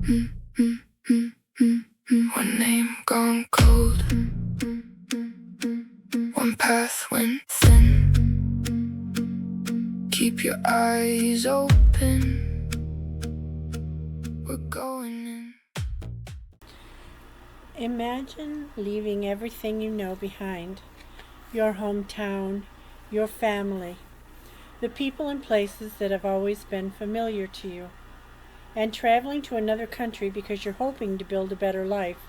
One name gone cold, one path went thin. Keep your eyes open, we're going in. Imagine leaving everything you know behind. Your hometown, your family, the people and places that have always been familiar to you, and traveling to another country because you're hoping to build a better life.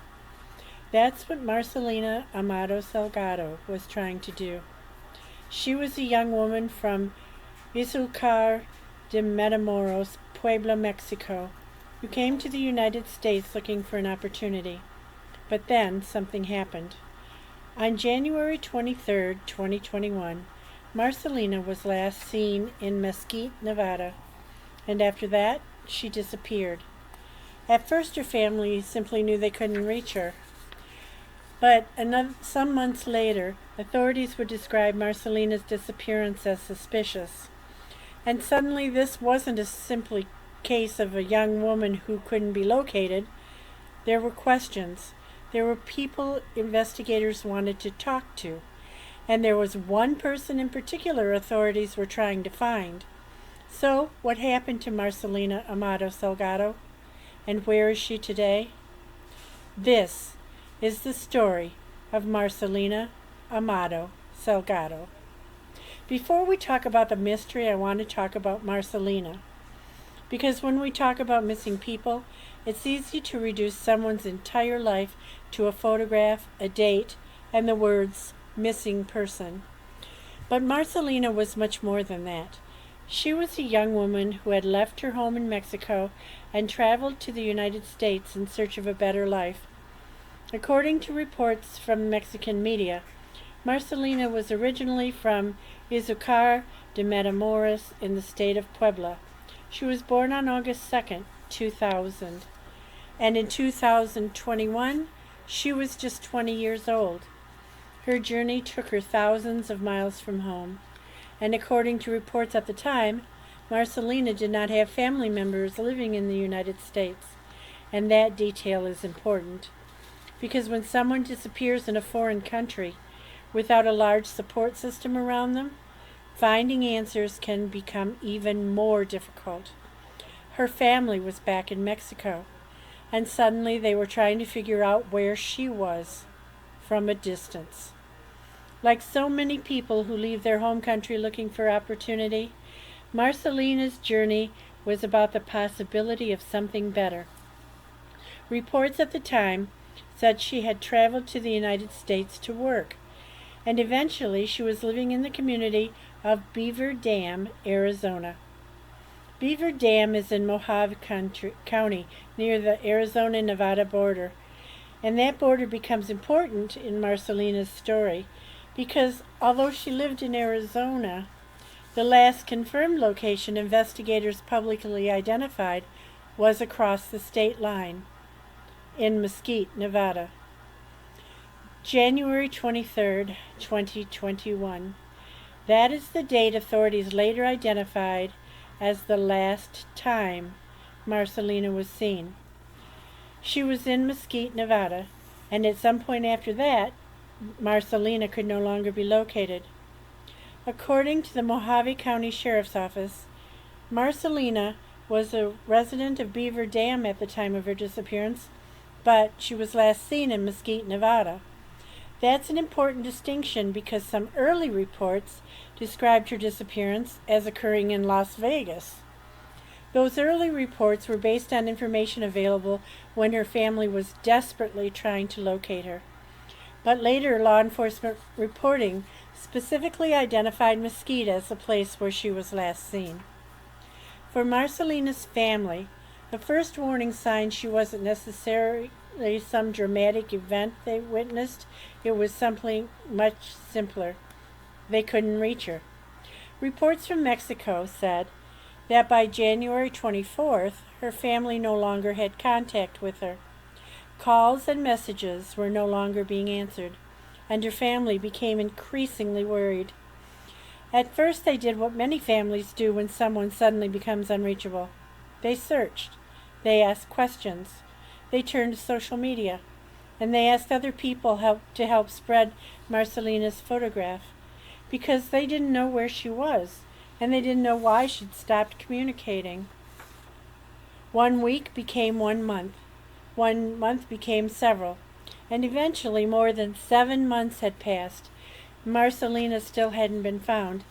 That's what Marcelina Amado Salgado was trying to do. She was a young woman from Izúcar de Matamoros, Puebla, Mexico, who came to the United States looking for an opportunity. But then something happened. On January 23, 2021, Marcelina was last seen in Mesquite, Nevada, and after that, she disappeared. At first, her family simply knew they couldn't reach her. But some months later, authorities would describe Marcelina's disappearance as suspicious. And suddenly, this wasn't a simply case of a young woman who couldn't be located. There were questions. There were people investigators wanted to talk to. And there was one person in particular authorities were trying to find. So, what happened to Marcelina Amado Salgado? And where is she today? This is the story of Marcelina Amado Salgado. Before we talk about the mystery, I want to talk about Marcelina. Because when we talk about missing people, it's easy to reduce someone's entire life to a photograph, a date, and the words, missing person. But Marcelina was much more than that. She was a young woman who had left her home in Mexico and traveled to the United States in search of a better life. According to reports from Mexican media, Marcelina was originally from Izúcar de Matamoros in the state of Puebla. She was born on August 2nd, 2000, and in 2021, she was just 20 years old. Her journey took her thousands of miles from home, and according to reports at the time, Marcelina did not have family members living in the United States, and that detail is important, because when someone disappears in a foreign country without a large support system around them, finding answers can become even more difficult. Her family was back in Mexico, and suddenly they were trying to figure out where she was from a distance. Like so many people who leave their home country looking for opportunity, Marcelina's journey was about the possibility of something better. Reports at the time said she had traveled to the United States to work, and eventually she was living in the community of Beaver Dam, Arizona. Beaver Dam is in Mojave County, near the Arizona-Nevada border, and that border becomes important in Marcelina's story because although she lived in Arizona, the last confirmed location investigators publicly identified was across the state line in Mesquite, Nevada. January 23rd, 2021. That is the date authorities later identified as the last time Marcelina was seen. She was in Mesquite, Nevada, and at some point after that, Marcelina could no longer be located. According to the Mojave County Sheriff's Office, Marcelina was a resident of Beaver Dam at the time of her disappearance, but she was last seen in Mesquite, Nevada. That's an important distinction because some early reports described her disappearance as occurring in Las Vegas. Those early reports were based on information available when her family was desperately trying to locate her. But later law enforcement reporting specifically identified Mesquite as the place where she was last seen. For Marcelina's family, the first warning sign she wasn't necessarily some dramatic event they witnessed. It was something much simpler. They couldn't reach her. Reports from Mexico said that by January 24th, her family no longer had contact with her. Calls and messages were no longer being answered, and her family became increasingly worried. At first, they did what many families do when someone suddenly becomes unreachable. They searched. They asked questions. They turned to social media. And they asked other people to help spread Marcelina's photograph because they didn't know where she was and they didn't know why she'd stopped communicating. 1 week became 1 month. 1 month became several. And eventually more than 7 months had passed. Marcelina still hadn't been found.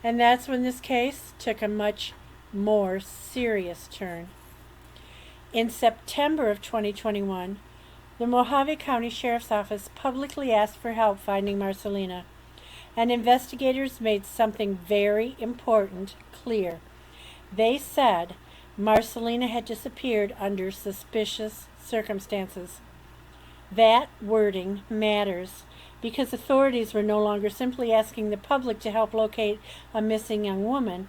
And that's when this case took a much more serious turn. In September of 2021, the Mojave County Sheriff's Office publicly asked for help finding Marcelina, and investigators made something very important clear. They said Marcelina had disappeared under suspicious circumstances. That wording matters because authorities were no longer simply asking the public to help locate a missing young woman.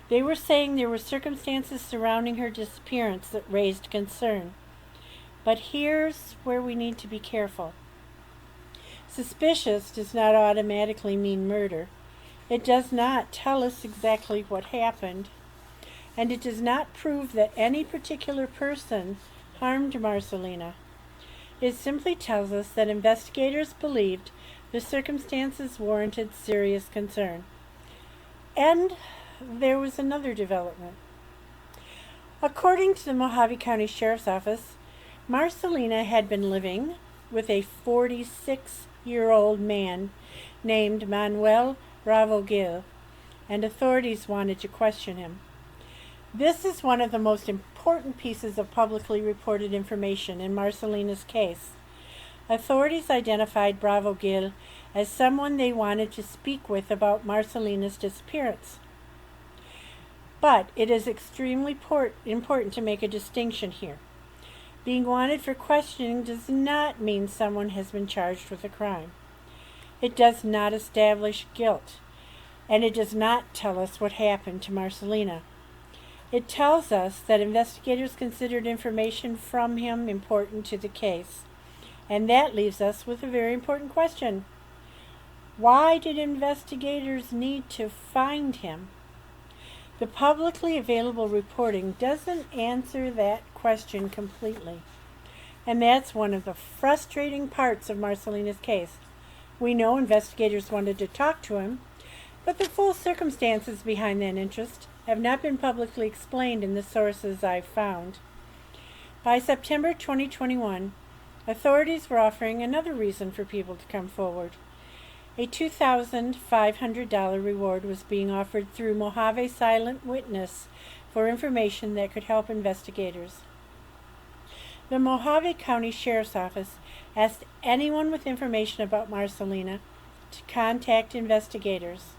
They were saying there were circumstances surrounding her disappearance that raised concern. But here's where we need to be careful. Suspicious does not automatically mean murder. It does not tell us exactly what happened. And it does not prove that any particular person harmed Marcelina. It simply tells us that investigators believed the circumstances warranted serious concern. And there was another development. According to the Mojave County Sheriff's Office, Marcelina had been living with a 46-year-old man named Manuel Bravo Gil, and authorities wanted to question him. This is one of the most important pieces of publicly reported information in Marcelina's case. Authorities identified Bravo Gil as someone they wanted to speak with about Marcelina's disappearance. But it is extremely important to make a distinction here. Being wanted for questioning does not mean someone has been charged with a crime. It does not establish guilt, and it does not tell us what happened to Marcelina. It tells us that investigators considered information from him important to the case, and that leaves us with a very important question. Why did investigators need to find him? The publicly available reporting doesn't answer that question completely. And that's one of the frustrating parts of Marcelina's case. We know investigators wanted to talk to him, but the full circumstances behind that interest have not been publicly explained in the sources I've found. By September 2021, authorities were offering another reason for people to come forward. A $2,500 reward was being offered through Mojave Silent Witness for information that could help investigators. The Mojave County Sheriff's Office asked anyone with information about Marcelina to contact investigators,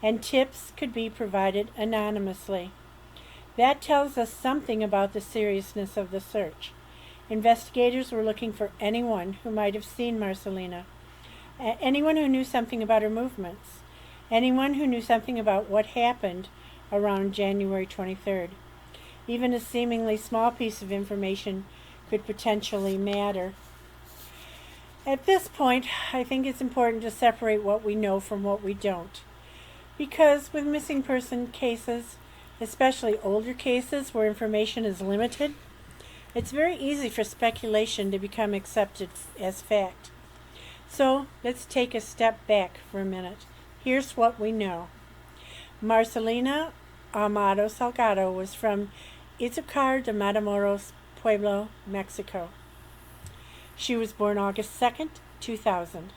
and tips could be provided anonymously. That tells us something about the seriousness of the search. Investigators were looking for anyone who might have seen Marcelina. Anyone who knew something about her movements, anyone who knew something about what happened around January 23rd. Even a seemingly small piece of information could potentially matter. At this point, I think it's important to separate what we know from what we don't. Because with missing person cases, especially older cases where information is limited, it's very easy for speculation to become accepted as fact. So let's take a step back for a minute. Here's what we know. Marcelina Amado Salgado was from Izúcar de Matamoros, Pueblo, Mexico. She was born August 2nd, 2000.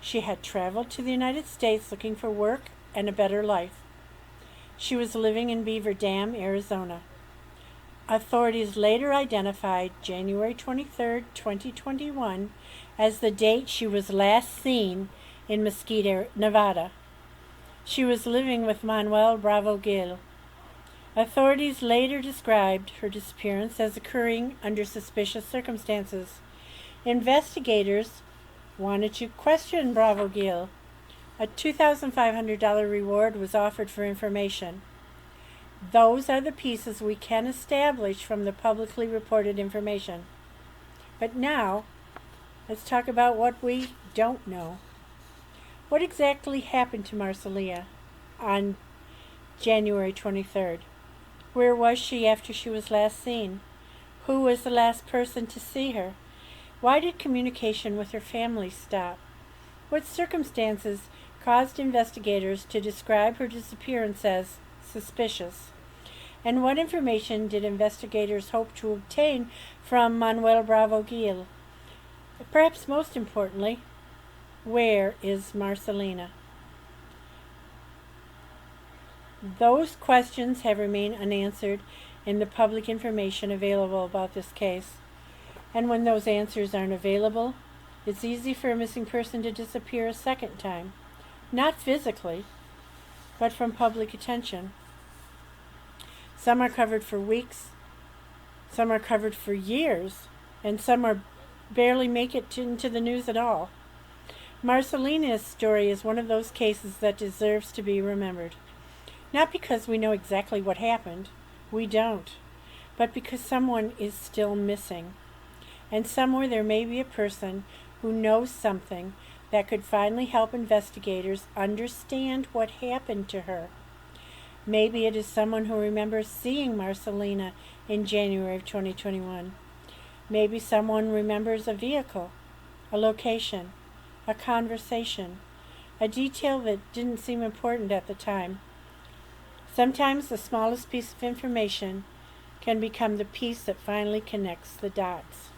She had traveled to the United States looking for work and a better life. She was living in Beaver Dam, Arizona. Authorities later identified January 23, 2021 as the date she was last seen in Mesquite, Nevada. She was living with Manuel Bravo Gil. Authorities later described her disappearance as occurring under suspicious circumstances. Investigators wanted to question Bravo Gil. A $2,500 reward was offered for information. Those are the pieces we can establish from the publicly reported information. But now, let's talk about what we don't know. What exactly happened to Marcelina on January 23rd? Where was she after she was last seen? Who was the last person to see her? Why did communication with her family stop? What circumstances caused investigators to describe her disappearance as suspicious? And what information did investigators hope to obtain from Manuel Bravo Gil? Perhaps most importantly, where is Marcelina? Those questions have remained unanswered in the public information available about this case. And when those answers aren't available, it's easy for a missing person to disappear a second time. Not physically, but from public attention. Some are covered for weeks, some are covered for years, and some are barely make it into the news at all. Marcelina's story is one of those cases that deserves to be remembered. Not because we know exactly what happened, we don't, but because someone is still missing. And somewhere there may be a person who knows something that could finally help investigators understand what happened to her. Maybe it is someone who remembers seeing Marcelina in January of 2021. Maybe someone remembers a vehicle, a location, a conversation, a detail that didn't seem important at the time. Sometimes the smallest piece of information can become the piece that finally connects the dots.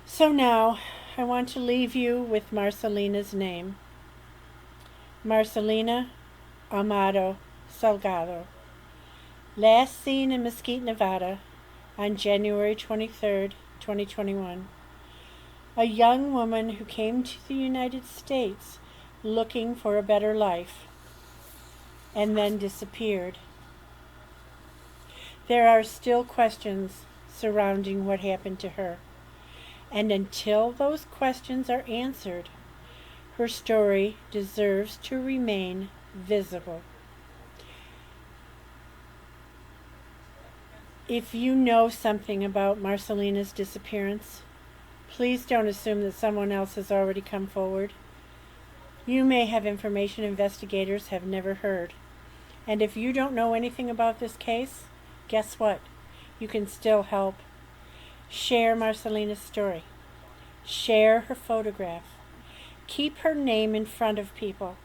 So now, I want to leave you with Marcelina's name. Marcelina Amado Salgado. Last seen in Mesquite, Nevada on January 23rd, 2021. A young woman who came to the United States looking for a better life and then disappeared. There are still questions surrounding what happened to her. And until those questions are answered, her story deserves to remain visible. If you know something about Marcelina's disappearance, please don't assume that someone else has already come forward. You may have information investigators have never heard. And if you don't know anything about this case, guess what? You can still help. Share Marcelina's story. Share her photograph. Keep her name in front of people.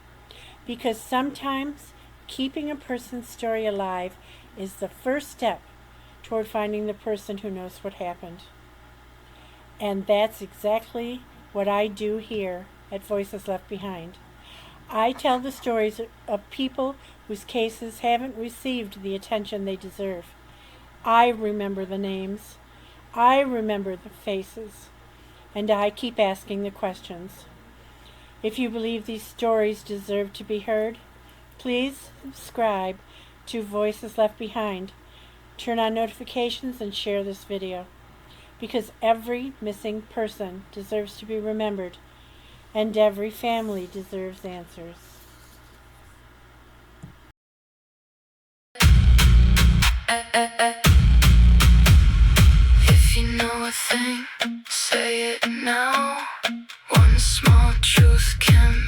Because sometimes keeping a person's story alive is the first step toward finding the person who knows what happened. And that's exactly what I do here at Voices Left Behind. I tell the stories of people whose cases haven't received the attention they deserve. I remember the names. I remember the faces. And I keep asking the questions. If you believe these stories deserve to be heard, please subscribe to Voices Left Behind. Turn on notifications and share this video. Because every missing person deserves to be remembered, and every family deserves answers. If you know a thing, say it now. One small truth can